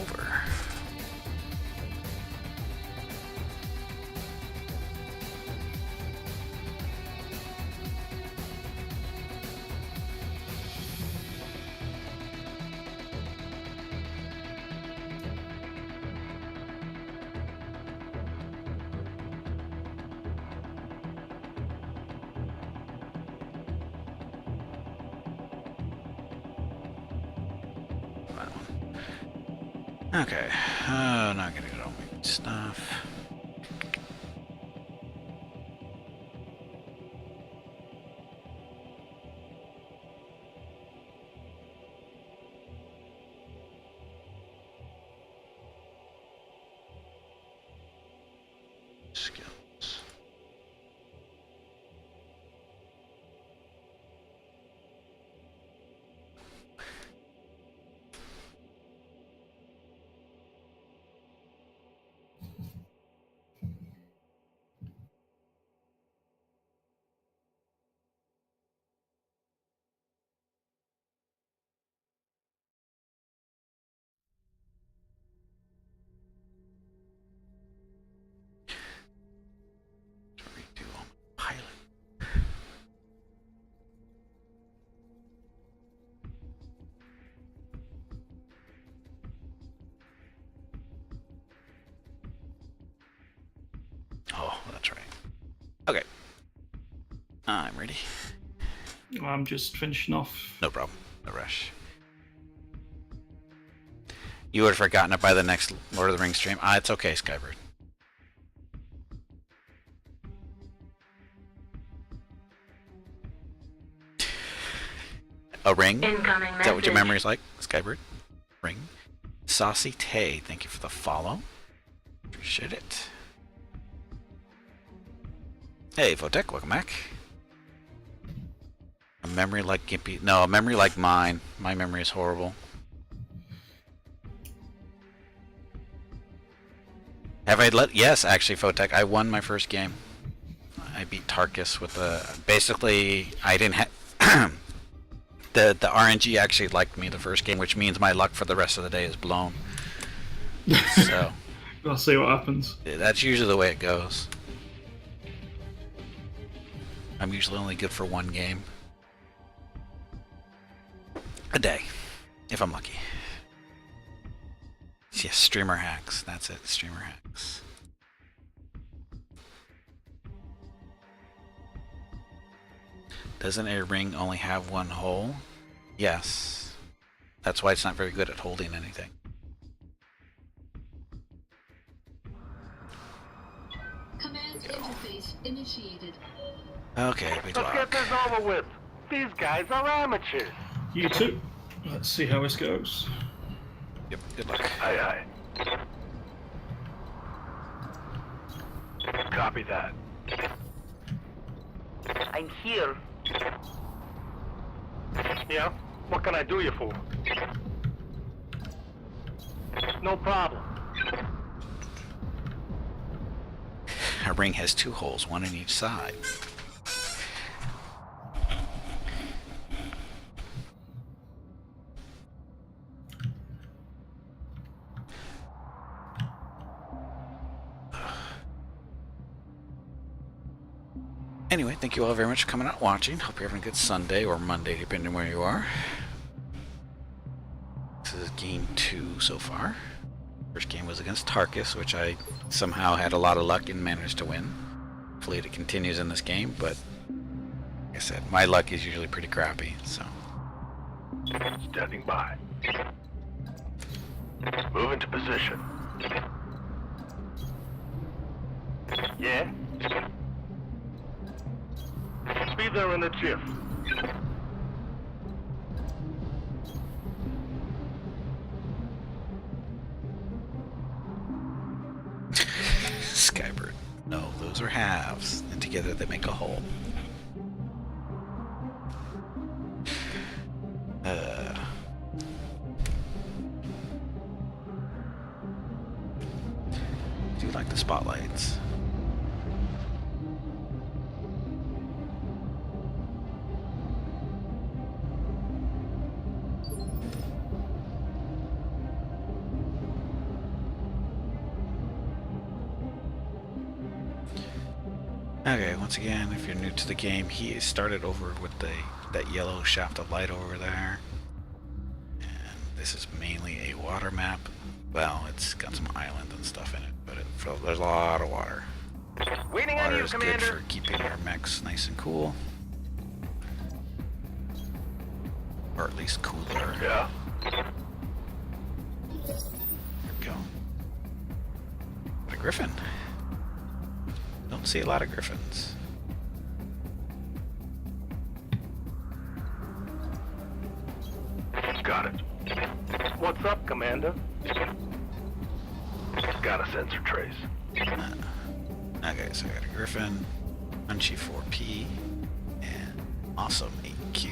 over. Okay, not gonna get all my stuff. Skills. Redo all my pilot. Oh, that's right. Okay. I'm ready. I'm just finishing off. No problem. No rush. You would have forgotten it by the next Lord of the Rings stream. It's okay, Skybird. A ring? Incoming Is that what your message. memory's like, Skybird? Ring. Saucy Tay, thank you for the follow. Appreciate it. Hey, Votech, welcome back. A memory like Gimpy. No, a memory like mine. My memory is horrible. Have I let? Yes, actually, Votech, I won my first game. I beat Tarkus with a. Basically, I didn't have. The RNG actually liked me the first game, which means my luck for the rest of the day is blown. So. I'll see what happens. That's usually the way it goes. I'm usually only good for one game a day, if I'm lucky. Yes, streamer hacks. That's it, streamer hacks. Doesn't a ring only have one hole? Yes. That's why it's not very good at holding anything. Command interface initiated. Okay, we Let's get this over with. These guys are amateurs. You too. Let's see how this goes. Yep, good luck. Aye, aye. Copy that. I'm here. Yeah? What can I do you for? No problem. A ring has two holes, one in each side. Anyway, thank you all very much for coming out and watching. Hope you're having a good Sunday or Monday, depending on where you are. This is game 2 so far. First game was against Tarkus, which I somehow had a lot of luck and managed to win. Hopefully it continues in this game, but like I said, my luck is usually pretty crappy, so. Standing by. Move into position. Yeah? Be there in a jiff. Skybird. No, those are halves, and together they make a whole. I do like the spotlights. Okay, once again, if you're new to the game, he started over with that yellow shaft of light over there. And this is mainly a water map. Well, it's got some island and stuff in it, but there's a lot of water. Waiting on Water you, is good Commander. for keeping our mechs nice and cool. Or at least cooler. Yeah. There we go. A griffin. Don't see a lot of griffins. Got it. What's up, Commander? Got a sensor trace. Okay, so I got a griffin, punchy 4P, and awesome 8Q.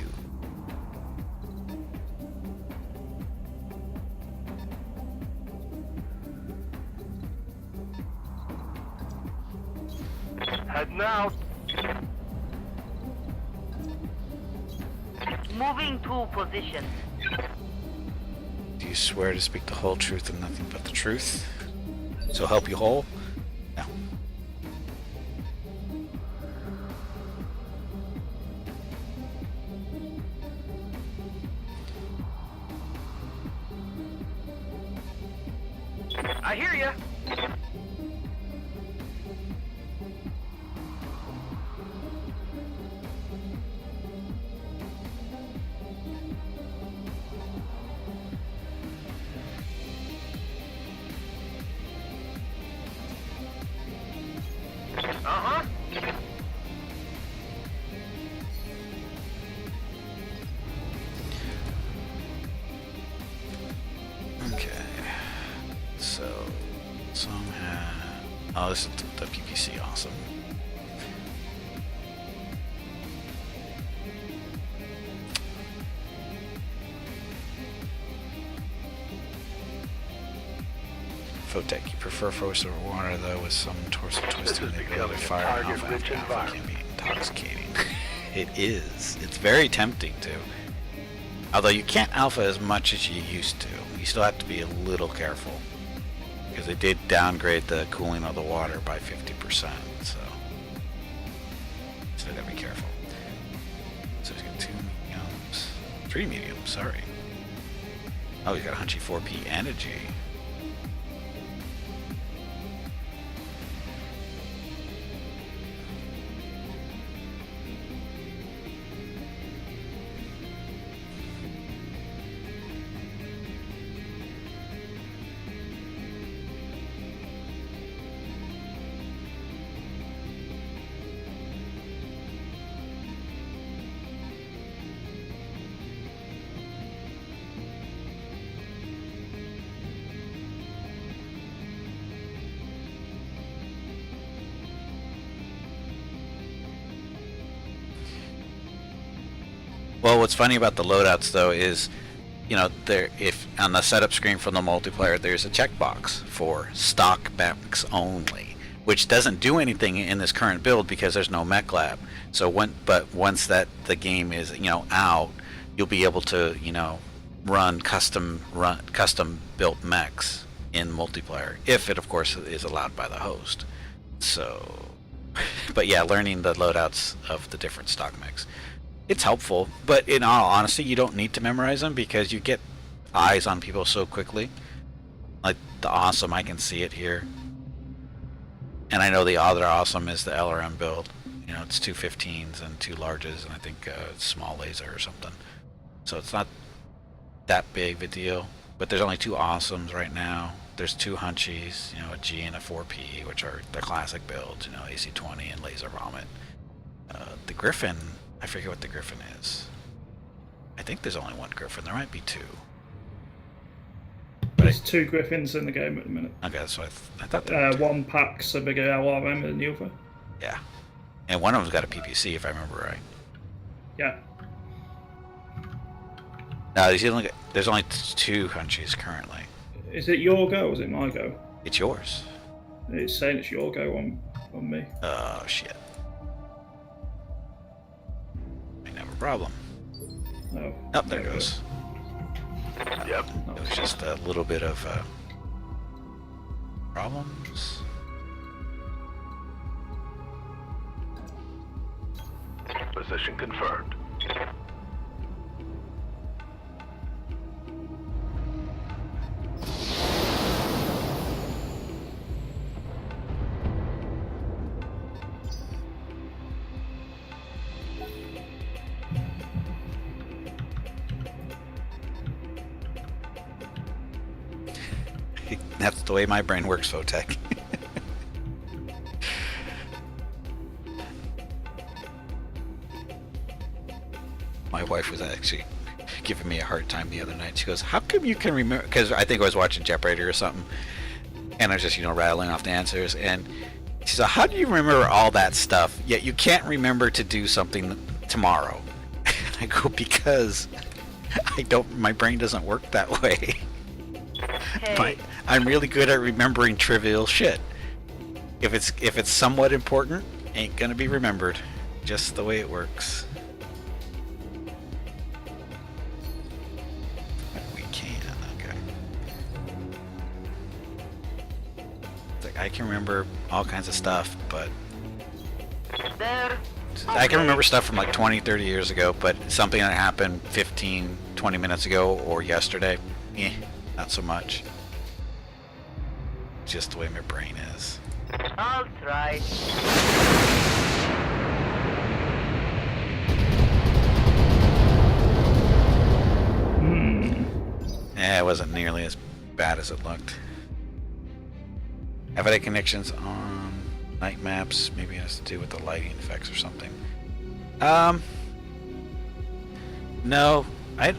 Heading out. Moving to position. Do you swear to speak the whole truth and nothing but the truth? So help you whole? No. I hear ya. Uh-huh. Okay. So, some have... Oh, this is the PPC, awesome. Photech, you prefer frozen or water though, with some torso twisting is the ability becoming to a fire alpha target-rich after alpha can environment. be intoxicating. It is. It's very tempting to. Although you can't alpha as much as you used to. You still have to be a little careful. Because they did downgrade the cooling of the water by 50%, so I gotta be careful. So he's got 2 mediums. 3 mediums, sorry. Oh, he's got a Hunchy 4P and a G. Well, what's funny about the loadouts though is, you know, if on the setup screen from the multiplayer, there's a checkbox for stock mechs only, which doesn't do anything in this current build because there's no mech lab. So once that the game is, you know, out, you'll be able to, you know, run custom built mechs in multiplayer, if it of course is allowed by the host. So, but yeah, learning the loadouts of the different stock mechs. It's helpful, but in all honesty, you don't need to memorize them because you get eyes on people so quickly. Like the awesome, I can see it here. And I know the other awesome is the LRM build. You know, it's 2 15s and 2 larges, and I think a small laser or something. So it's not that big of a deal. But there's only 2 awesomes right now. There's 2 hunchies, you know, a G and a 4P, which are the classic builds, you know, AC-20 and Laser Vomit. The Griffin, I forget what the Griffin is. I think there's only 1 Griffin. There might be 2. But There's 2 Griffins in the game at the minute. okay, that's what I thought there were 2. One pack's a bigger LRM than the other. Yeah. And one of them's got a PPC, if I remember right. Yeah. No, there's only 2 hunchies currently. Is it your go or is it my go? It's yours. It's saying it's your go on me. Oh, shit. I have a problem. No. Oh, there it goes. Yep. It was just a little bit of problems. position confirmed. That's the way my brain works, Votech. My wife was actually giving me a hard time the other night. She goes, "How come you can remember?" Because I think I was watching Jeopardy or something, and I was just, rattling off the answers. And she said, "How do you remember all that stuff, yet you can't remember to do something tomorrow?" And I go, "Because I don't. My brain doesn't work that way." Hey, I'm really good at remembering trivial shit. If it's somewhat important, ain't gonna be remembered. Just the way it works. We can, okay. It's like I can remember all kinds of stuff, but there. I can remember stuff from like 20, 30 years ago, but something that happened 15, 20 minutes ago or yesterday, not so much. Just the way my brain is. I'll try. Yeah, it wasn't nearly as bad as it looked. Have I had connections on night maps? Maybe it has to do with the lighting effects or something. No, I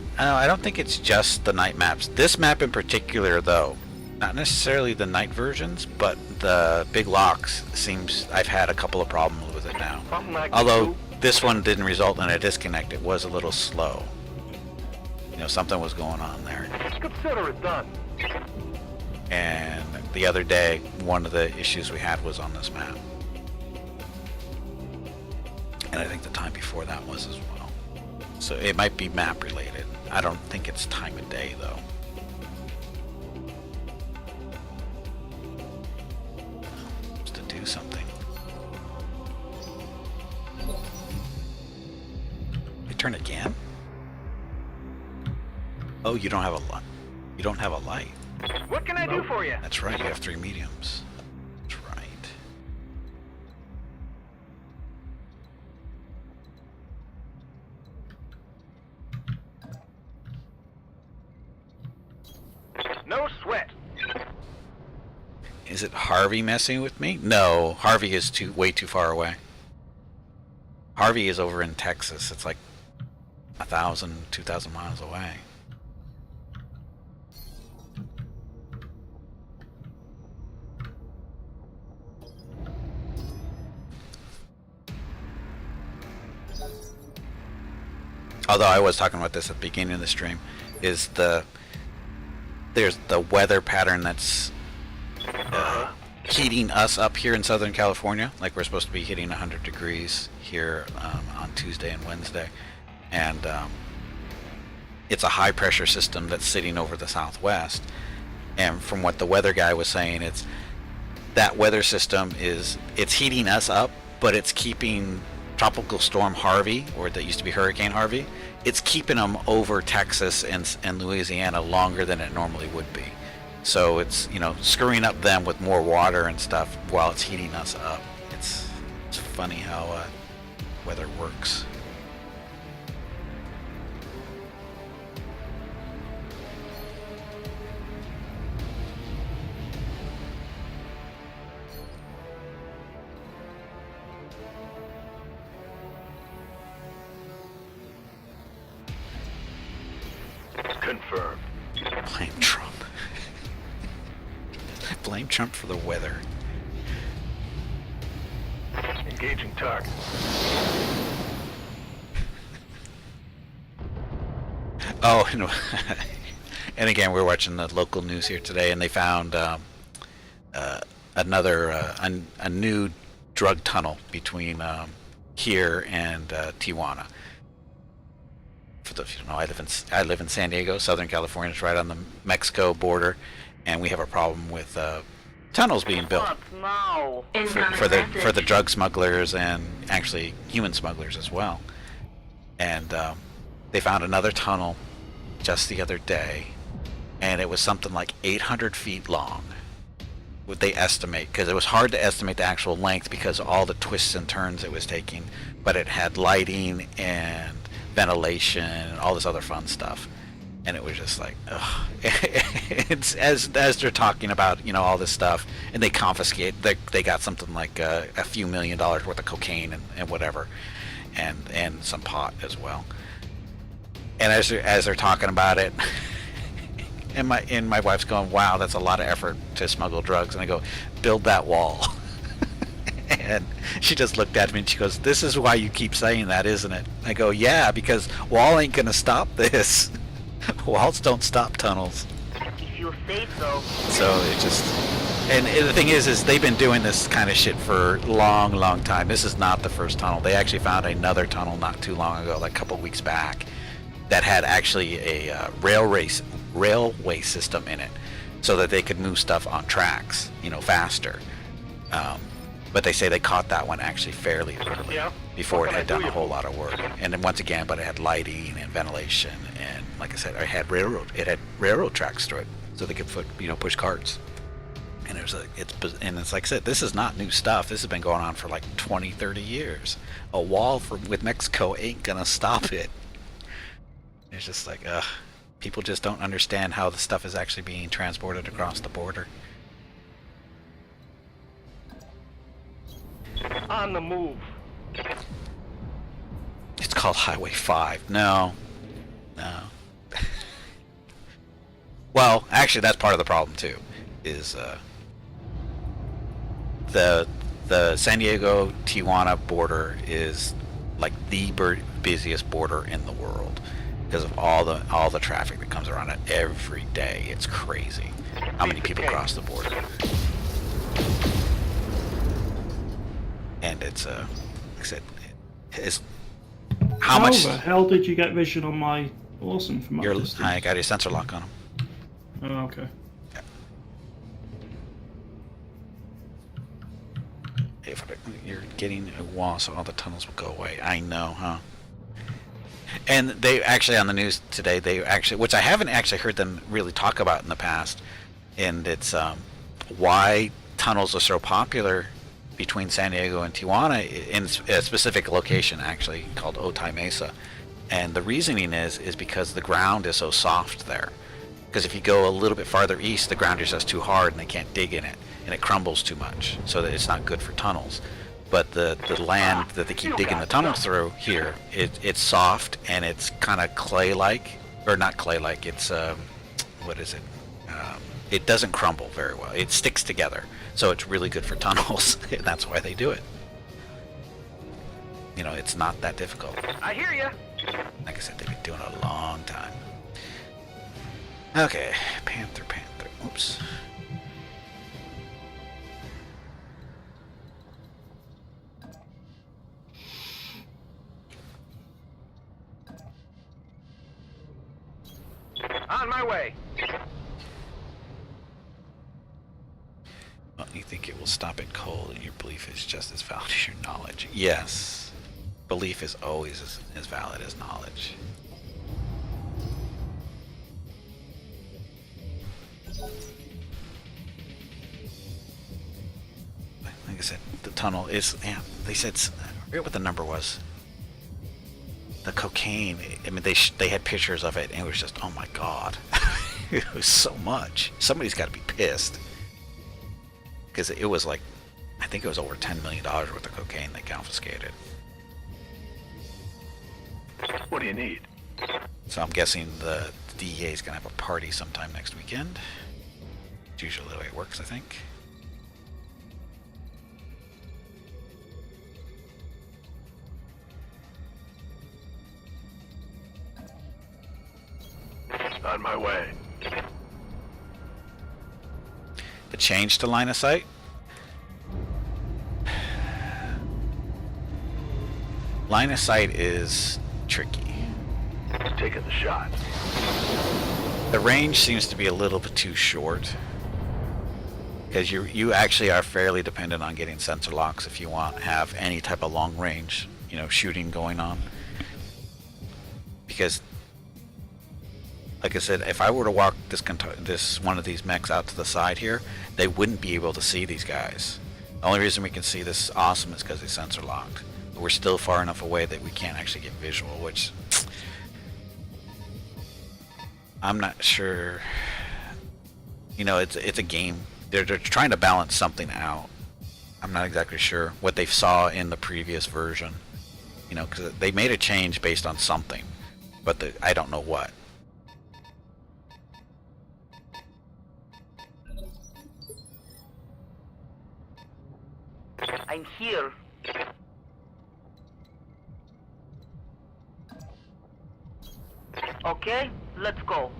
don't think it's just the night maps. This map in particular, though, not necessarily the night versions, but the big locks seems I've had a couple of problems with it now. Although this one didn't result in a disconnect, it was a little slow. Something was going on there. Consider it done. And the other day, one of the issues we had was on this map. And I think the time before that was as well. So it might be map related. I don't think it's time of day though. Just to do something. You turn again? Oh, you don't have a light. You don't have a light. What can I do for you? That's right, you have 3 mediums. That's right. No sweat. Is it Harvey messing with me? No, Harvey is way too far away. Harvey is over in Texas. It's like 1,000, 2,000 miles away. Although I was talking about this at the beginning of the stream, is there's the weather pattern that's heating us up here in Southern California. Like we're supposed to be hitting 100 degrees here on Tuesday and Wednesday, and it's a high pressure system that's sitting over the Southwest. And from what the weather guy was saying, it's that weather system it's heating us up, but it's keeping Tropical Storm Harvey, or that used to be Hurricane Harvey, it's keeping them over Texas and Louisiana longer than it normally would be. So it's screwing up them with more water and stuff while it's heating us up. It's funny how weather works. Confirmed. Blame Trump. Blame Trump for the weather. Engaging target. Oh, and again, we're watching the local news here today, and they found a new drug tunnel between here and Tijuana. For those you don't know, I live in San Diego, Southern California. It's right on the Mexico border, and we have a problem with tunnels being built What now? for the drug smugglers and actually human smugglers as well. And they found another tunnel just the other day, and it was something like 800 feet long. Would they estimate? Because it was hard to estimate the actual length because of all the twists and turns it was taking. But it had lighting and ventilation and all this other fun stuff. And it was just like, ugh. It's as they're talking about, all this stuff, and they confiscate. They got something like a few $1 million worth of cocaine and whatever, and some pot as well. And as they're talking about it, and my wife's going, "Wow, that's a lot of effort to smuggle drugs." And I go, "Build that wall." And she just looked at me and she goes, "This is why you keep saying that, isn't it?" I go, "Yeah, because wall ain't gonna stop this." Walls don't stop tunnels. If you say so. So it just, and the thing is they've been doing this kind of shit for long time. This is not the first tunnel. They actually found another tunnel not too long ago, like a couple weeks back, that had actually a railway system in it, so that they could move stuff on tracks, faster. But they say they caught that one actually fairly early, before it had done a whole lot of work. And then once again, but it had lighting and ventilation, and like I said, it had railroad tracks through it, so they could push carts. And it's like I said, this is not new stuff. This has been going on for like 20, 30 years. A wall with Mexico ain't gonna stop it. It's just like, people just don't understand how the stuff is actually being transported across the border. On the move. It's called Highway 5. No. Well, actually, that's part of the problem too. Is the San Diego Tijuana border is like the busiest border in the world because of all the traffic that comes around it every day. It's crazy how many people cross the border. And it's like I said, it's how much. How the hell did you get vision on my awesome from my distance? I got your sensor lock on them. Oh, okay. Yeah. If you're getting a wall, so all the tunnels will go away. I know, huh? And they actually on the news today, which I haven't actually heard them really talk about in the past, and it's why tunnels are so popular between San Diego and Tijuana in a specific location actually called Otay Mesa. And the reasoning is because the ground is so soft there. Because if you go a little bit farther east, the ground is just too hard and they can't dig in it, and it crumbles too much, so that it's not good for tunnels. But the land that they keep digging the tunnels through here, it's soft and it's kind of clay-like, or not clay-like, it's what is it? It doesn't crumble very well. It sticks together, so it's really good for tunnels. And that's why they do it. It's not that difficult. I hear ya. Like I said, they've been doing it a long time. Okay, Panther. Oops. On my way. Well, you think it will stop it cold, and your belief is just as valid as your knowledge. Yes. Belief is always as valid as knowledge. Like I said, the tunnel is, they said, I forget what the number was. The cocaine, I mean, they had pictures of it, and it was just, oh my god. It was so much. Somebody's got to be pissed. Because it was like, I think it was over $10 million worth of cocaine they confiscated. What do you need? So I'm guessing the DEA is going to have a party sometime next weekend. It's usually the way it works, I think. On my way. The change to line of sight? Line of sight is tricky. Taking the shot. The range seems to be a little bit too short. Because you actually are fairly dependent on getting sensor locks if you have any type of long range, shooting going on. because, like I said, if I were to walk this one of these mechs out to the side here, they wouldn't be able to see these guys. The only reason we can see this awesome is because it's sensor locked. But we're still far enough away that we can't actually get visual, which I'm not sure. You know, it's a game. They're trying to balance something out. I'm not exactly sure what they saw in the previous version. You know, because they made a change based on something, but I don't know what. I'm here. Okay, let's go.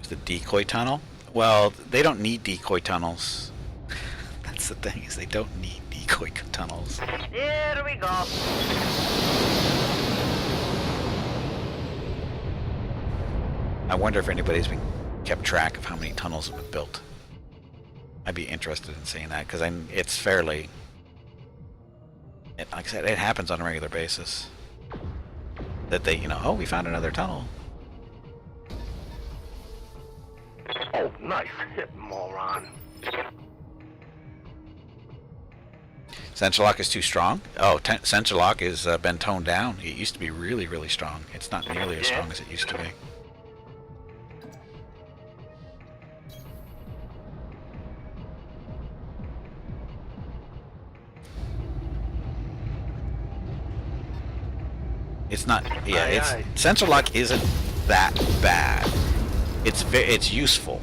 The decoy tunnel? Well, they don't need decoy tunnels. That's the thing, is they don't need decoy tunnels. Here we go. I wonder if anybody's been kept track of how many tunnels have been built. I'd be interested in seeing that, because it's fairly... like I said, it happens on a regular basis. That they, you know, oh, we found another tunnel. Oh, nice hit, moron. Sensor lock is too strong? Oh, sensor lock has been toned down. It used to be really, really strong. It's not nearly as strong as it used to be. It's not, yeah, sensor lock isn't that bad. It's useful.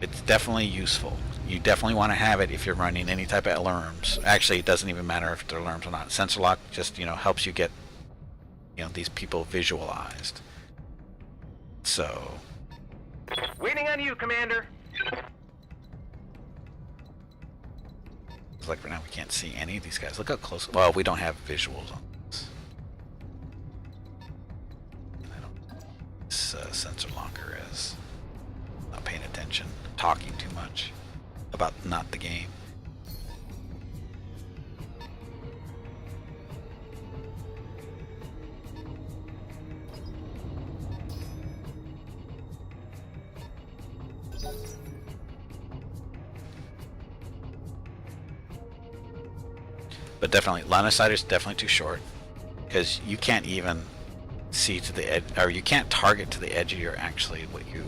It's definitely useful. You definitely want to have it if you're running any type of alarms. Actually, it doesn't even matter if they're alarms or not. Sensor lock just, you know, helps you get, you know, these people visualized. So. Waiting on you, Commander. It's like right now we can't see any of these guys. Look how close. Well, we don't have visuals on this. I don't know what this sensor locker is. Not paying attention. Talking too much about not the game. But definitely, line of sight is definitely too short, because you can't even see to the edge, or you can't target to the edge of your actually what you.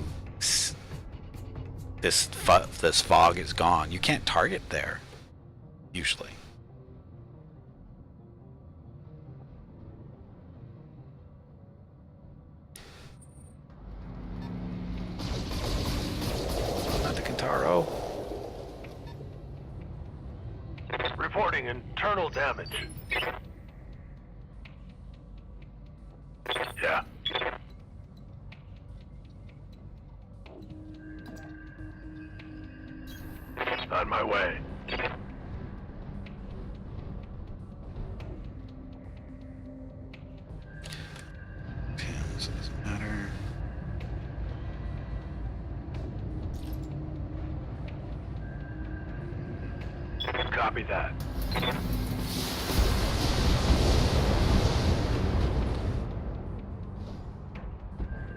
This fog is gone. You can't target there, usually. Not the Kintaro. Reporting internal damage. Yeah. On my way. Okay, so it doesn't matter. Copy that.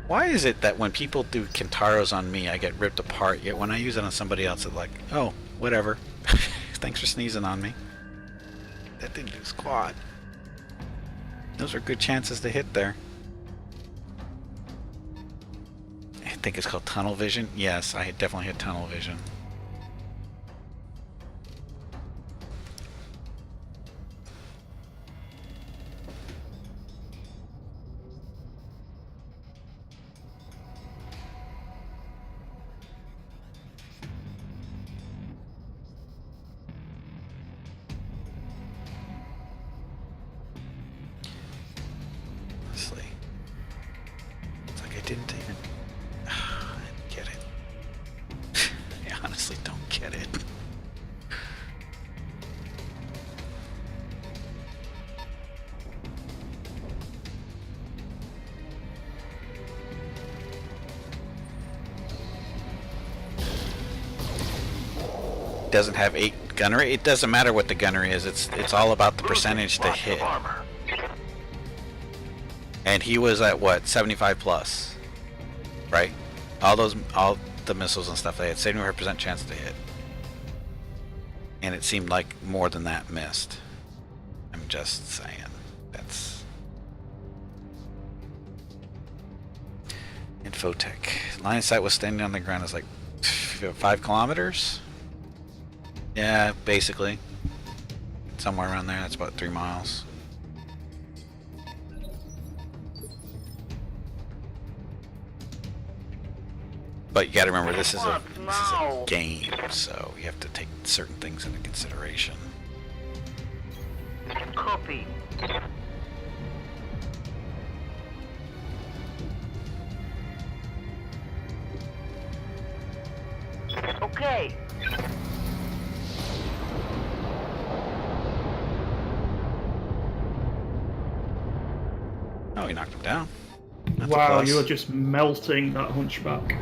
Why is it that when people do Kintaros on me, I get ripped apart, yet when I use it on somebody else, it's like, oh, whatever. Thanks for sneezing on me. That didn't do squat. Those are good chances to hit there. I think it's called tunnel vision. Yes, I definitely hit tunnel vision. Honestly, it's like I didn't even. I didn't get it. I honestly don't get it. Doesn't have 8 gunnery. It doesn't matter what the gunnery is. It's all about the percentage to hit. And he was at what, 75 plus, right? All the missiles and stuff, they had 75% chance to hit. And it seemed like more than that missed. I'm just saying. That's... Infotech. Line of sight was standing on the ground is like 5 kilometers? Yeah, basically. Somewhere around there. That's about 3 miles. But you gotta remember, this is a game, so you have to take certain things into consideration. Copy. Okay. Oh, he knocked him down. That's a Wow, plus. you were just melting that hunchback.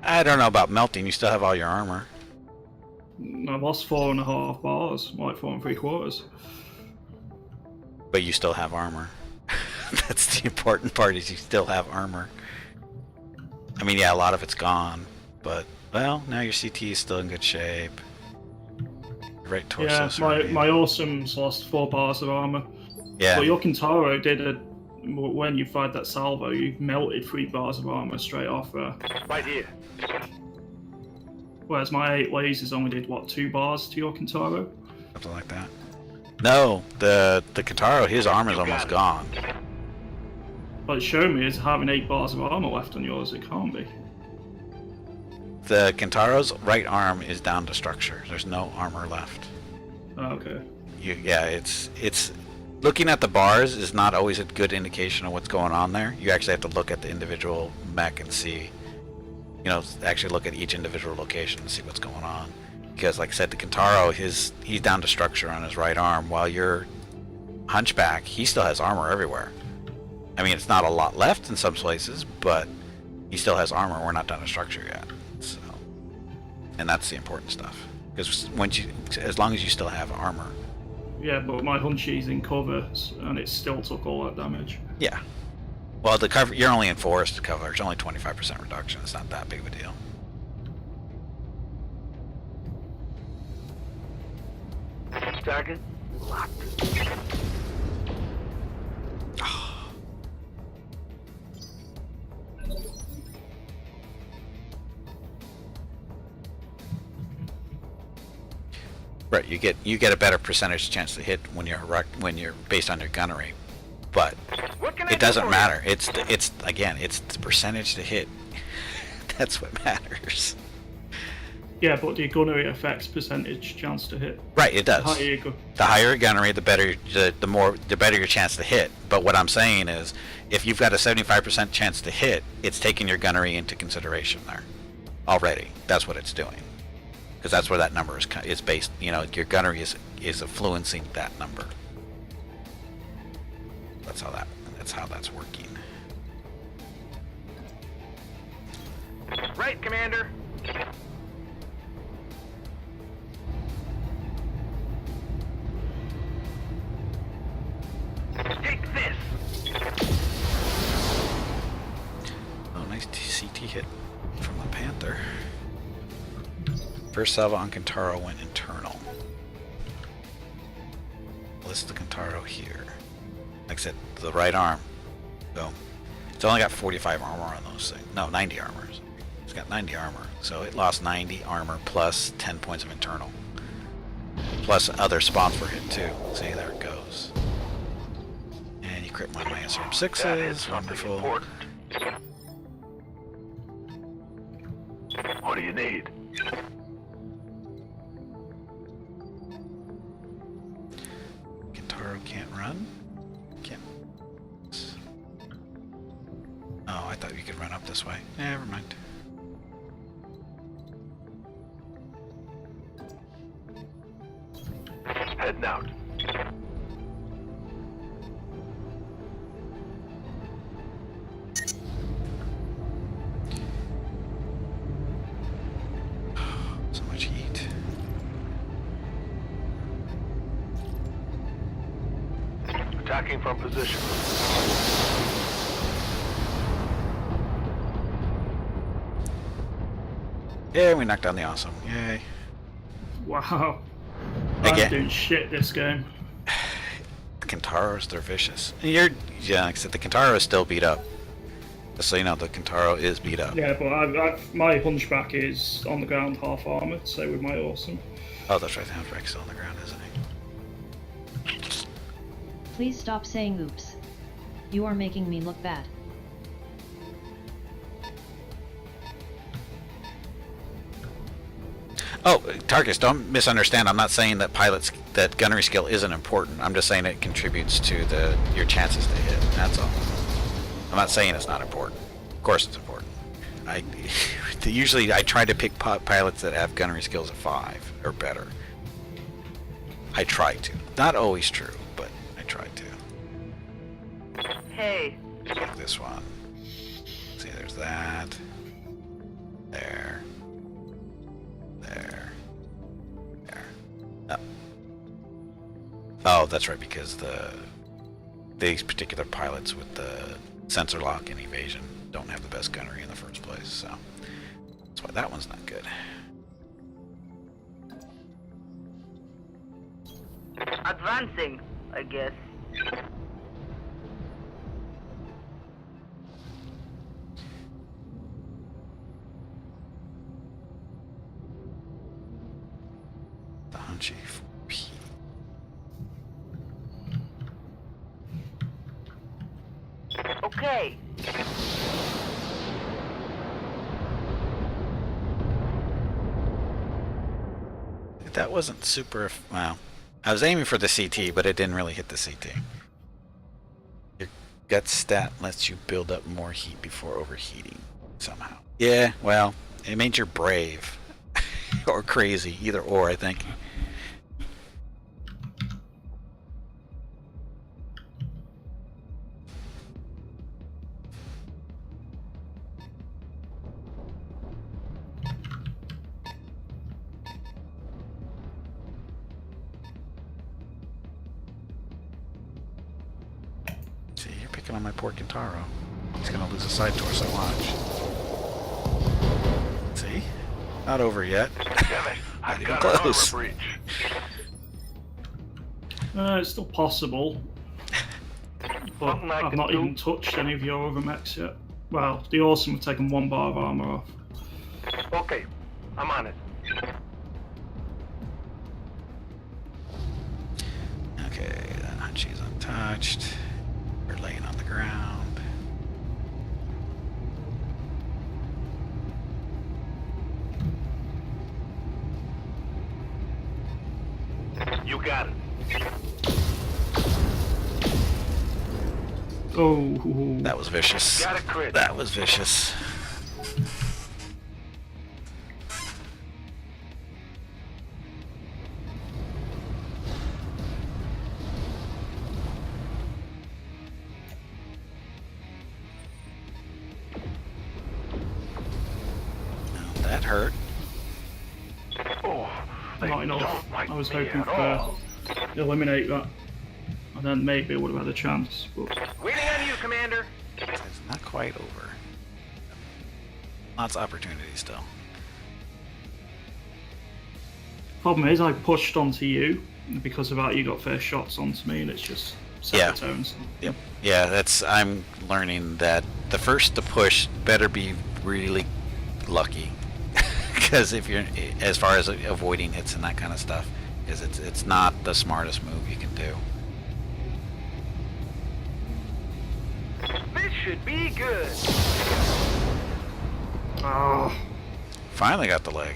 I don't know about melting. You still have all your armor. I lost 4.5 bars, like 4 3/4. But you still have armor. That's the important part, is you still have armor. I mean, yeah, a lot of it's gone, but, well, now your CT is still in good shape. Your right torso. Yeah, my awesome's lost 4 bars of armor. Yeah. But your Kintaro did when you fired that salvo, you melted 3 bars of armor straight off there. Right here. Whereas my 8 lasers only did, what, 2 bars to your Kintaro? Something like that. No, the Kintaro, his armor's almost gone. But it showed me as having 8 bars of armor left on yours, it can't be. The Kintaro's right arm is down to structure. There's no armor left. Oh, okay. Yeah, it's looking at the bars is not always a good indication of what's going on there. You actually have to look at the individual mech and see, you know, actually look at each individual location and see what's going on. Because, like I said, the Kintaro, he's down to structure on his right arm, while your Hunchback, he still has armor everywhere. I mean, it's not a lot left in some places, but he still has armor. We're not down to structure yet. So, and that's the important stuff. Because as long as you still have armor. Yeah, but my Hunchy's in cover, and it still took all that damage. Yeah. Well, the cover, you're only in forest cover. It's only 25% reduction. It's not that big of a deal. Target locked. Right, you get a better percentage chance to hit when you're based on your gunnery, but it doesn't matter. It's the percentage to hit. That's what matters. Yeah, but the gunnery affects percentage chance to hit. Right, it does. The higher your gunnery, the better your chance to hit. But what I'm saying is, if you've got a 75% chance to hit, it's taking your gunnery into consideration there already. That's what it's doing. Because that's where that number is based. You know, your gunnery is influencing that number. That's how that's working. Right, Commander. Take this. Oh, nice CT hit from the Panther. First salvo on Kintaro went internal. List the Kintaro here. Like I said, the right arm. So it's only got 45 armor on those things. No, 90 armors. It's got 90 armor. So it lost 90 armor plus 10 points of internal. Plus other spawns were hit too. See, there it goes. And you crit my SRM6s. That is something Wonderful. important. What do you need? Kintaro can't run? Can't. Oh, I thought you could run up this way. Never mind. Heading out. So much heat. Attacking from position. Yeah, we knocked down the awesome. Yay. Wow. Again. I'm doing shit this game. The Kintaros, they're vicious. And yeah, like I said, the Kintaro is still beat up. Just so you know, the Kintaro is beat up. Yeah, but my Hunchback is on the ground half armoured, so with my awesome. Oh, that's right, the Hunchback's still on the ground, isn't he? Please stop saying oops. You are making me look bad. Oh, Tarkus, don't misunderstand. I'm not saying that gunnery skill isn't important. I'm just saying it contributes to your chances to hit. That's all. I'm not saying it's not important. Of course it's important. Usually I try to pick pilots that have gunnery skills of 5 or better. I try to. Not always true, but I try to. Hey. Like this one. See, there's that. There. There. There. Oh, that's right, because these particular pilots with the sensor lock and evasion don't have the best gunnery in the first place, so that's why that one's not good. Advancing, I guess. The Hunchy 4P. Okay. That wasn't super. Well, I was aiming for the CT, but it didn't really hit the CT. Your gut stat lets you build up more heat before overheating somehow. Yeah, well, it means you're brave or crazy, either or, I think. See, you're picking on my poor Kintaro. He's gonna lose a side torso, watch. See? Not over yet. Damn it. Not I've even got an armor close. breach. It's still possible. But Something I I've can not do. even touched any of your other mechs yet. Well, the awesome have taken 1 bar of armour off. Okay, I'm on it. Okay, that Hunchy's untouched. We're laying on the ground. You got it. Oh, That was vicious. Got a crit. That was vicious. Oh, that hurt. Oh, they not enough. don't like I was me hoping at for all. eliminate that. And then maybe I would have had a chance. But Waiting on you, Commander. It's not quite over. Lots of opportunity still. problem is, I pushed onto you. And because of that, you got first shots onto me, and it's just set Yeah. the tone. Yep. Yeah, I'm learning that the first to push better be really lucky, because if you're as far as avoiding hits and that kind of stuff, is it's not the smartest move you can do. This should be good. Oh, Finally got the leg.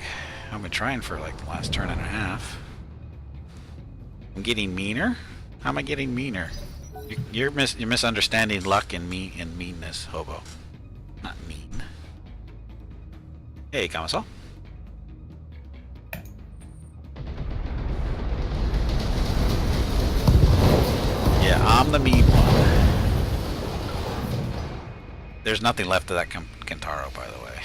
I've been trying for like the last turn and a half. I'm getting meaner. How am I getting meaner? You're misunderstanding luck and meanness, hobo. Not mean. Hey, Kamasal. Yeah, I'm the mean one. There's nothing left of that Kintaro, by the way.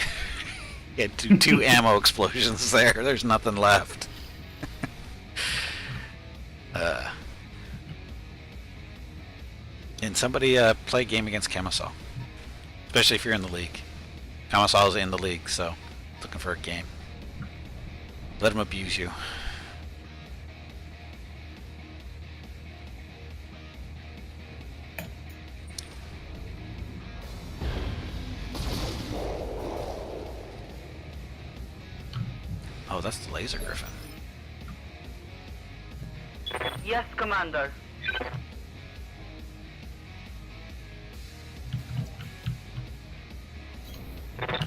He had two ammo explosions there. There's nothing left. And somebody play a game against Kamasal. Especially if you're in the league. Kamasal's in the league, so looking for a game. Let him abuse you. Oh, that's the laser griffin. Yes, Commander.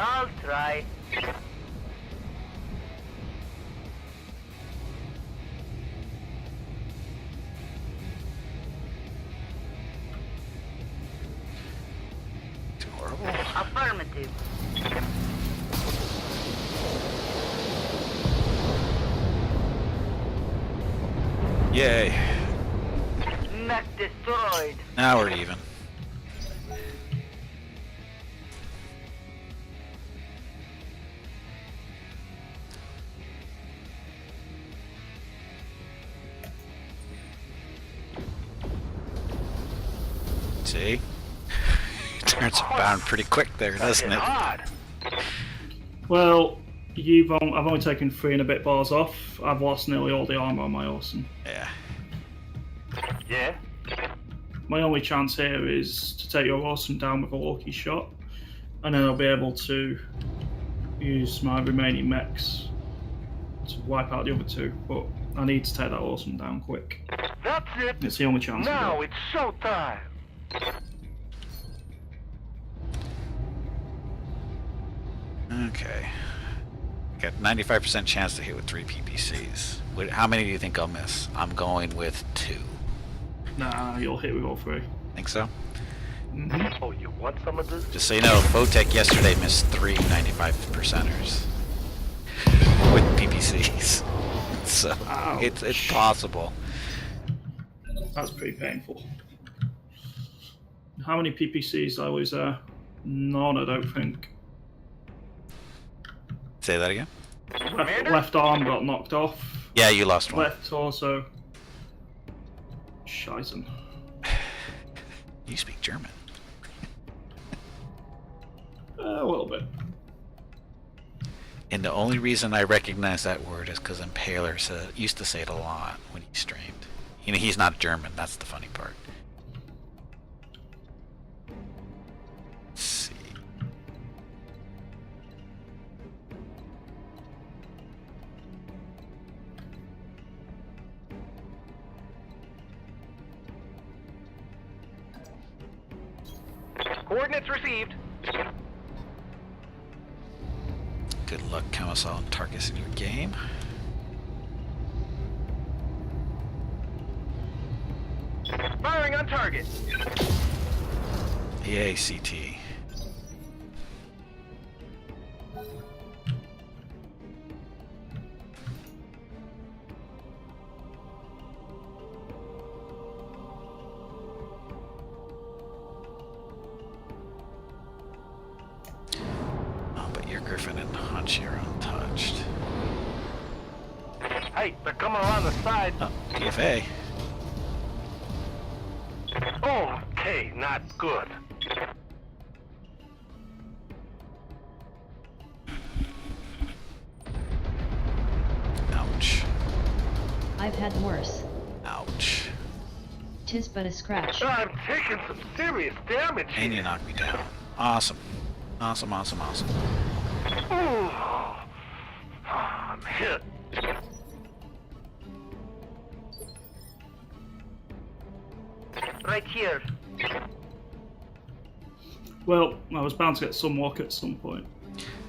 I'll try. Too horrible. Affirmative. Yay. Mech destroyed. Now we're even. See? Turns around pretty quick there, doesn't it? Hard. Well, I've only taken 3 and a bit bars off. I've lost nearly all the armor on my awesome. Yeah. Yeah? My only chance here is to take your awesome down with a lucky shot, and then I'll be able to use my remaining mechs to wipe out the other 2. But I need to take that awesome down quick. That's it. It's the only chance. I've Now got. it's showtime. Okay. Got 95% chance to hit with 3 PPCs. How many do you think I'll miss? I'm going with 2. Nah, you'll hit with all 3. Think so? Oh, you want some of this? Just so you know, Votech yesterday missed 3 95%ers with PPCs. So Ouch. it's possible. That's pretty painful. How many PPCs did I lose there? None, I don't think. Say that again? Left arm got knocked off. Yeah, you lost one. Left torso. Scheisen. You speak German. A little bit. And the only reason I recognize that word is because Impaler used to say it a lot when he streamed. You know, he's not German. That's the funny part. Let's see. Coordinates received. Good luck, Kamasal and Tarkus in your game. Firing on target. Yay, CT. Oh, but your Griffin and Hunch are untouched. Hey, they're coming around the side. Oh, PFA. Okay, not good. Ouch. I've had worse. Ouch. 'Tis but a scratch. I'm taking some serious damage And you here. knocked me down. Awesome. Awesome, awesome, awesome. Ooh. I'm hit. Right here. Well, I was bound to get some luck at some point.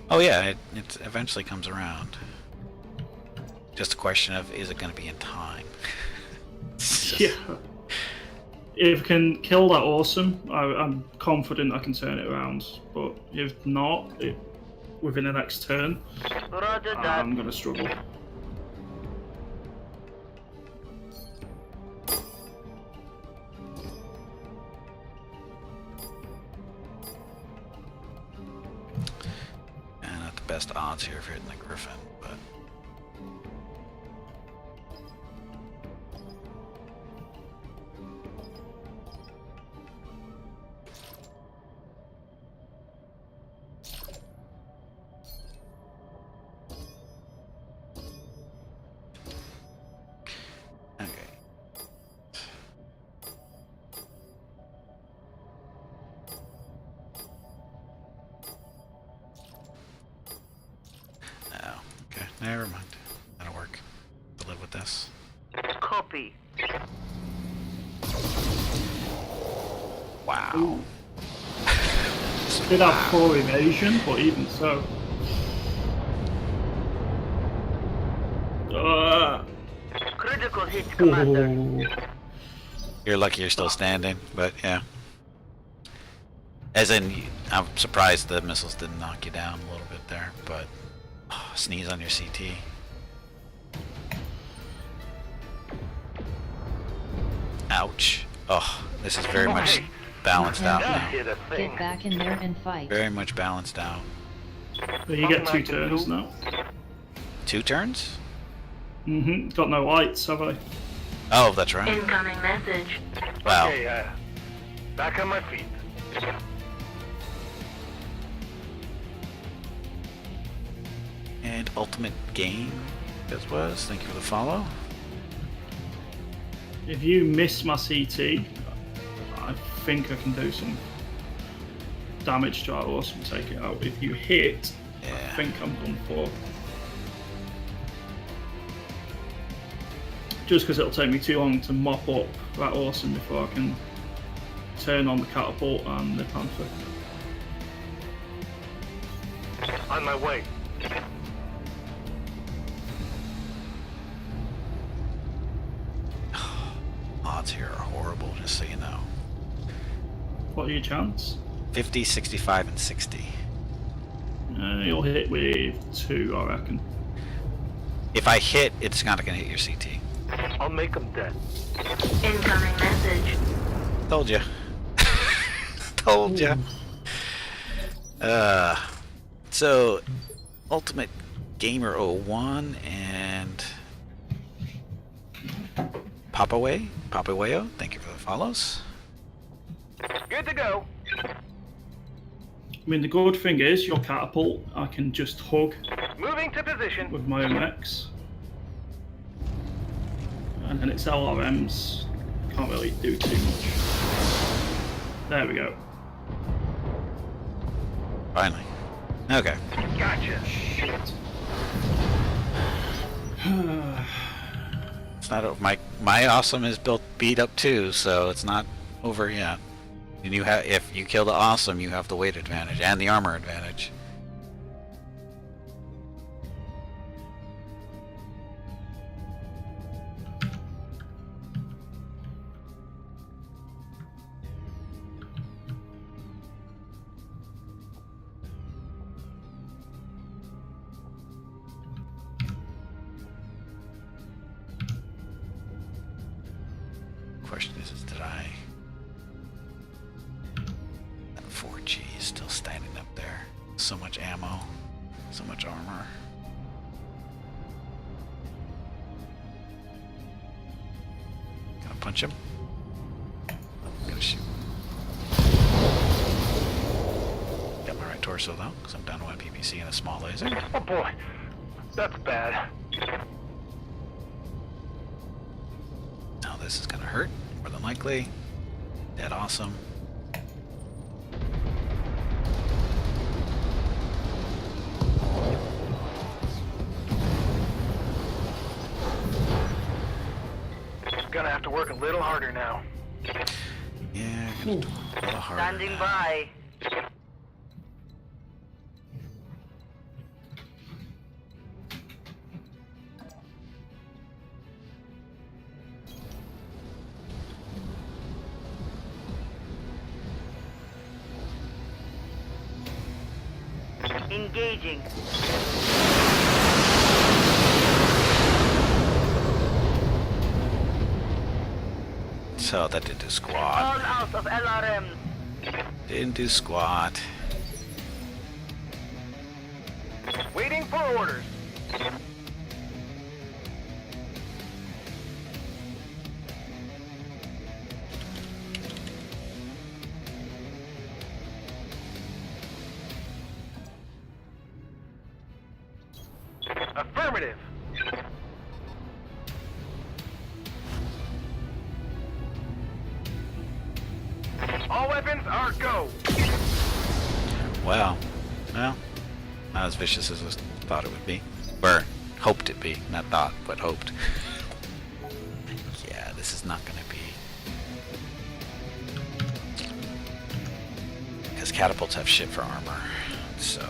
Oh yeah, it eventually comes around. Just a question of, is it going to be in time? It's just- Yeah. If I can kill that awesome, I'm confident I can turn it around. But if not, within the next turn, Roger that. I'm going to struggle. And not the best odds here for hitting the Griffin, but Never mind. That'll work. To live with this. Copy. Wow. Ooh. Did have 4 evasion, but even so. Critical hit, Commander. Ooh. You're lucky you're still standing, but yeah. As in, I'm surprised the missiles didn't knock you down a little bit there, but sneeze on your CT. Ouch. Oh, this is very much balanced out That now. hit a thing. Get back in there and fight. Very much balanced out. But you get 2 turns now. 2 turns? Got no lights, have I? Oh, that's right. Incoming message. Wow. Okay, back on my feet. And ultimate game, this was. Thank you for the follow. If you miss my CT, I think I can do some damage to our horse and take it out. If you hit, I Yeah. think I'm done for. Just because it'll take me too long to mop up that awesome before I can turn on the catapult and the panther. On my way. Odds here are horrible, just so you know. What are your chance? 50, 65, and 60. You'll hit with 2, I reckon. If I hit, it's not going to hit your CT. I'll make them dead. Incoming message. Told you. Told you. So, Ultimate Gamer 01 and Papaweo, thank you for the follows. Good to go. I mean, the good thing is, your catapult, I can just hug Moving to position. with my MX. And then its LRMs can't really do too much. There we go. Finally. Okay. Gotcha. Shit. It's not my awesome is beat up too, so it's not over yet. And if you kill the awesome, you have the weight advantage and the armor advantage. Question is did I... That 4G is still standing up there. So much ammo, so much armor. Gonna punch him. I'm gonna shoot. Got my right torso though, because I'm down to 1 PPC and a small laser. Oh boy, that's bad. Now this is gonna hurt, more than likely. Dead awesome. Gonna have to work a little harder now. Yeah, gonna do a little harder Standing now. by. Engaging. So that didn't do All squat. out of LRMs. Didn't do squat. Waiting for orders. Affirmative. All weapons are go. Well, not as vicious as I thought it would be. Or Hoped it'd be. Not thought, but hoped. Yeah, this is not gonna be. Because catapults have shit for armor, so.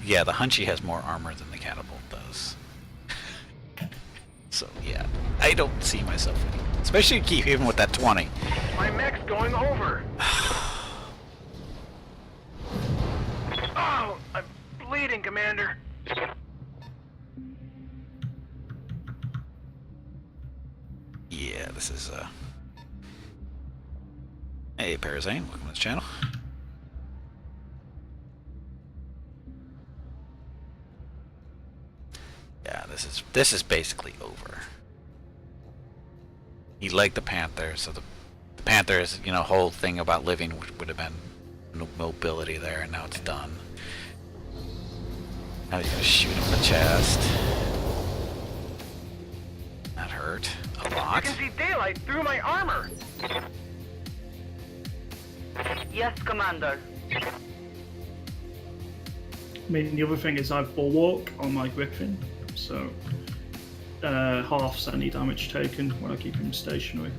Yeah, the Hunchy has more armor than the catapult does. So yeah, I don't see myself winning. Especially keep even with that 20. My mech's going over. Oh, I'm bleeding, Commander. Yeah, this is Hey Parazane, welcome to the channel. Yeah, this is basically over. He liked the Panther, so the Panther's, you know, whole thing about living would have been no mobility there, and now it's done. Now he's gonna shoot him in the chest. That hurt a I lot. can see daylight through my armor. Yes, Commander. I mean, the other thing is I've bulwark on my Griffin, so halves any damage taken when I keep him stationary.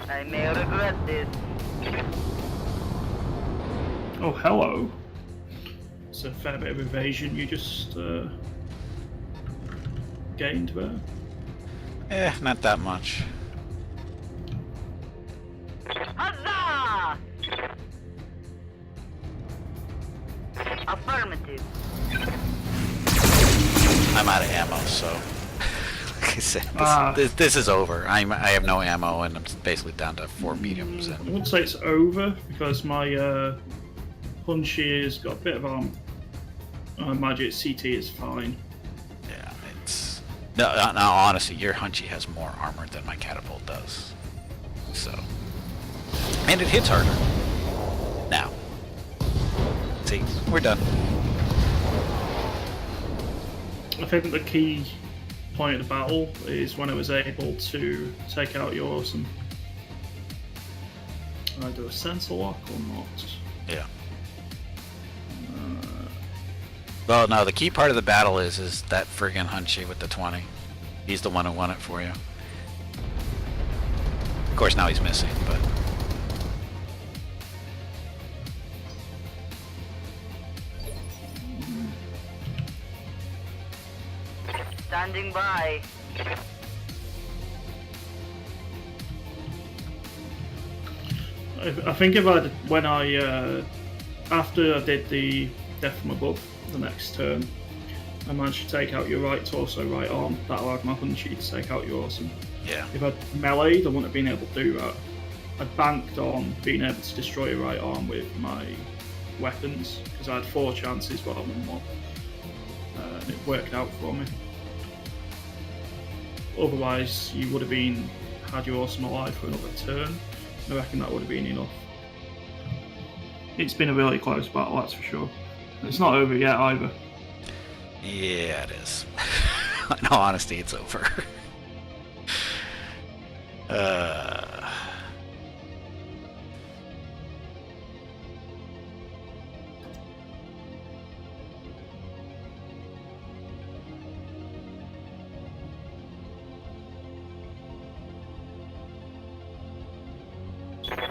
I may regret this. Oh, hello. It's a fair bit of evasion you just gained there. Not that much. Huzzah! Affirmative. I'm out of ammo, so like I said, this is over. I have no ammo, and I'm basically down to 4 mediums. I And wouldn't say it's over because my Hunchy has got a bit of arm. Magic CT is fine. yeah, it's no. Honestly, your Hunchy has more armor than my catapult does. So, and it hits harder. Now, see, we're done. I think the key point of the battle is when I was able to take out your awesome. I do a sensor lock or not? Yeah. Well, no, the key part of the battle is that friggin' Hunchy with the 20. He's the one who won it for you. Of course, now he's missing, but Standing by. I think if after I did the death from above the next turn, I managed to take out your right torso, right arm. That allowed my Hunchy to take out your awesome. yeah. If I'd melee, I wouldn't have been able to do that. I banked on being able to destroy your right arm with my weapons because I had 4 chances rather than 1, and it worked out for me. Otherwise, you would have had your awesome alive for another turn. I reckon that would have been enough. It's been a really close battle, that's for sure. It's not over yet either. Yeah, it is. In all honesty, it's over.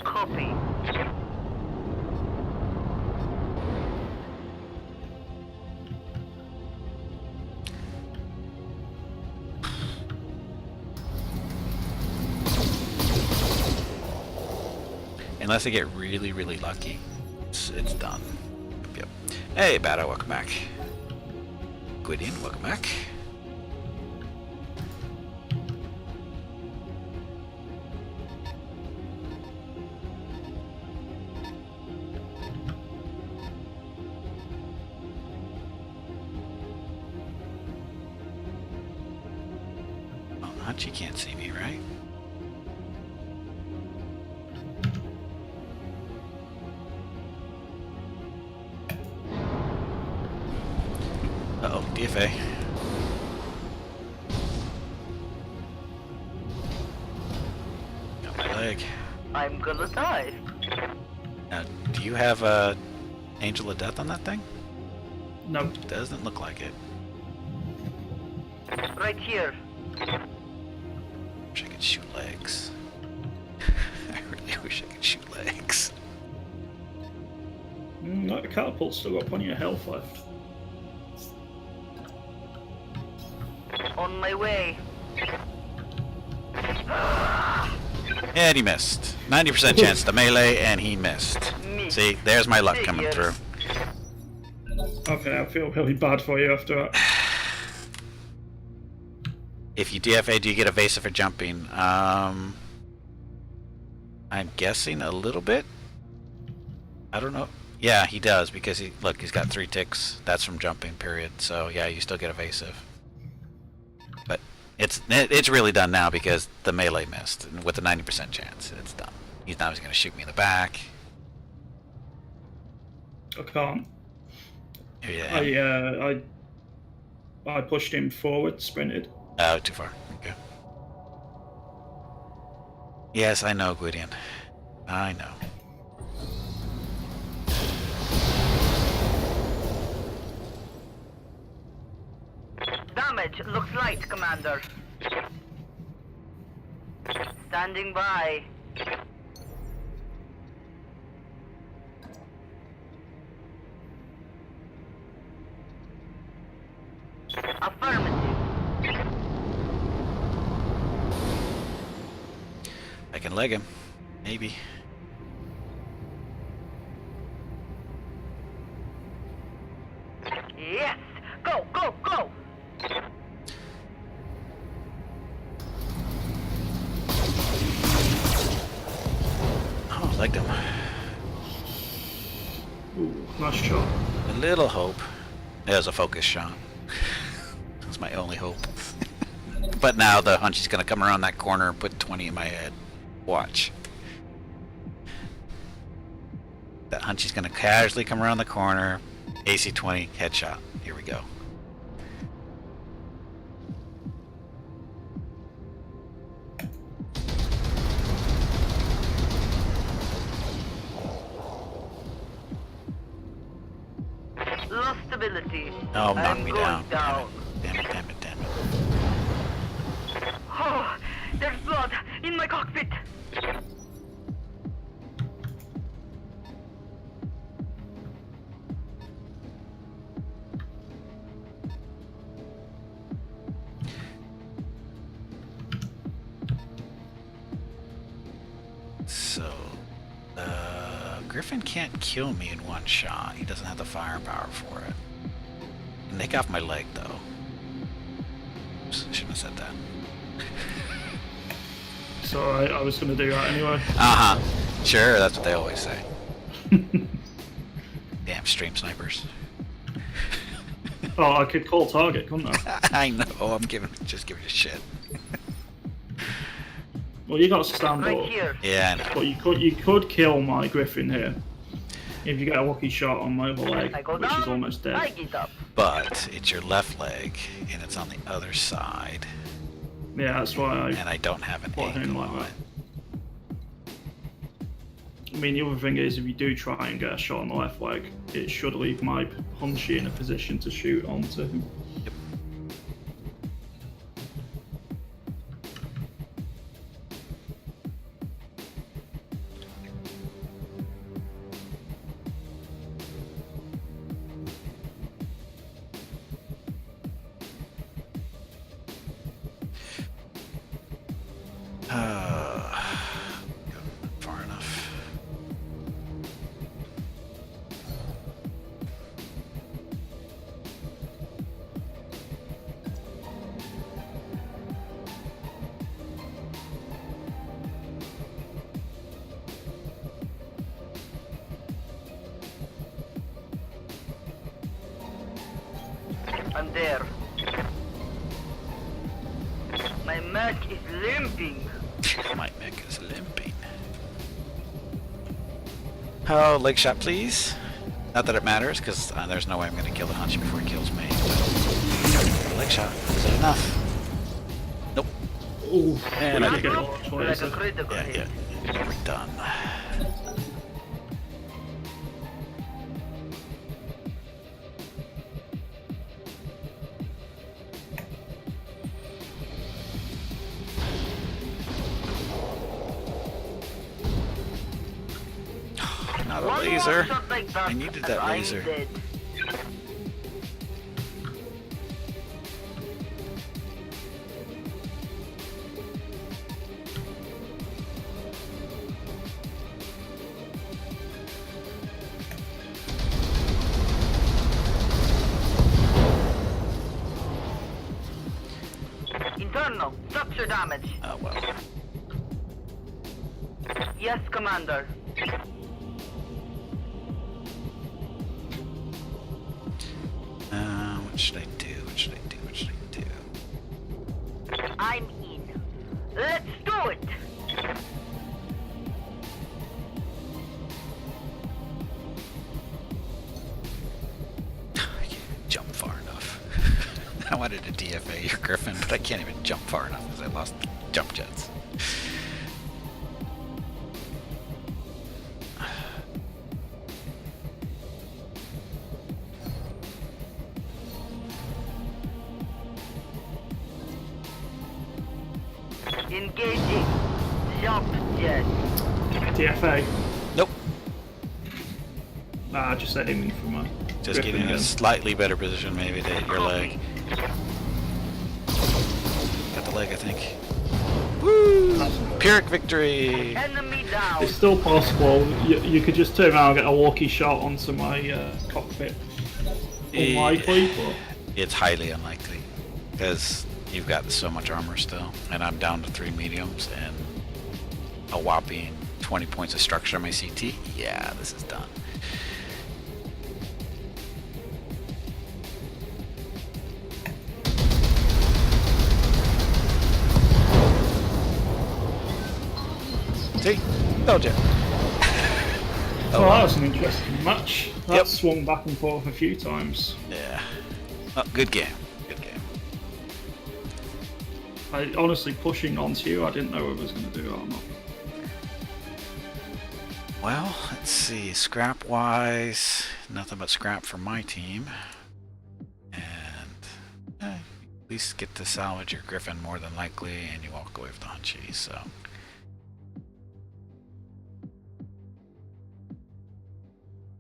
Copy. Unless I get really, really lucky, it's done. Yep. Hey, Bada, welcome back. Gwydion, welcome back. Oh, Hunchy can't see me, right? Uh-oh, DFA. Got my leg. I'm gonna die. Now, do you have a Angel of Death on that thing? No. Doesn't look like it. Right here. Wish I could shoot legs. I really wish I could shoot legs. That catapult's still got plenty of health left. On my way. And he missed. 90% chance to melee, and he missed. See, there's my luck coming through. Okay, I feel really bad for you after that. If you DFA, do you get evasive for jumping? I'm guessing a little bit. I don't know. Yeah, he does, because he's got 3 ticks. That's from jumping, period. So yeah, you still get evasive. But it's really done now because the melee missed, and with a 90% chance, it's done. He's going to shoot me in the back. I can't. Yeah. I pushed him forward, sprinted. Oh, too far. Okay. Yes, I know, Gwydion. I know. Damage looks light, Commander. Standing by. Affirmative. I can leg him. Maybe. Yes! Go, go, go! Oh, legged him. Ooh, nice shot. A little hope. There's a focus shot. That's my only hope. But now the hunchy's gonna come around that corner and put 20 in my head. Watch. That hunchy's gonna casually come around the corner. AC 20, headshot. Here we go. Lost stability. Oh, knock I'm me going down. down. Damn it, damn it, damn it. Oh, there's blood in my cockpit. So, Griffin can't kill me in one shot. He doesn't have the firepower for it. Nick off my leg, though. Oops, I shouldn't have said that. It's alright, I was going to do that anyway. Uh-huh. Sure, that's what they always say. Damn stream snipers. Oh, I could call target, couldn't I? I know, I'm just giving you shit. Well, you got to stand Right up. here. Yeah, I know. But you could kill my Griffin here. If you get a lucky shot on my other leg, I go which down. is almost I dead. get up. But it's your left leg, and it's on the other side, Yeah, that's why and I don't have an put him angle like on that. it. I mean, the other thing is, if you do try and get a shot on the left leg, it should leave my punchy in a position to shoot onto him. Yep. Far enough. I'm there. My mech is limping. My mech is limping. Oh, leg shot, please. Not that it matters, because there's no way I'm going to kill the Hunchy before he kills me. But leg shot. Is it enough? Nope. Ooh, And I we did get it. a launch Like a laser. critical Yeah, hit. yeah. We're done. Not a One more laser. shot like that, I needed and that I'm laser. dead. Internal, structure damage. Oh well. Yes, Commander. What should I do? What should I do? What should I do? I'm in. Let's do it! I can't even jump far enough. I wanted to DFA your Griffin, but I can't even jump far enough because I lost jump jets. Engaging. Jump jet. DFA. Nope. Nah, just aiming for my. Just Griffin getting in a then. slightly better position maybe to hit your leg. Got the leg, I think. Woo! Pyrrhic victory! Enemy down. It's still possible. You could just turn around and get a walkie shot onto my cockpit. Unlikely, but It's highly unlikely because you've got so much armor still, and I'm down to 3 mediums and a whopping 20 points of structure on my CT. Yeah, this is done. See? Told you. so that was an interesting match. That Yep. swung back and forth a few times. Yeah. Oh, good game. Good game. I honestly pushing onto you. I didn't know I was going to do it or not. Well, let's see. Scrap wise, nothing but scrap for my team. And at least get to salvage your Griffin more than likely, and you walk away with the Hunchy, so.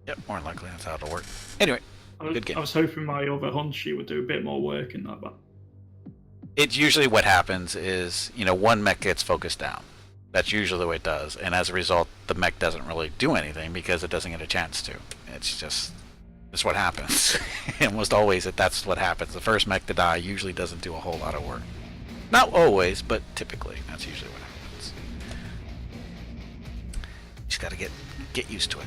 Yep, more than likely that's how it'll work. Anyway, good game. I was hoping my other Hunchy would do a bit more work in that, but It's usually what happens is, one mech gets focused down. That's usually the way it does, and as a result, the mech doesn't really do anything because it doesn't get a chance to. It's what happens. Almost always that's what happens. The first mech to die usually doesn't do a whole lot of work. Not always, but typically, that's usually what happens. You just gotta get used to it.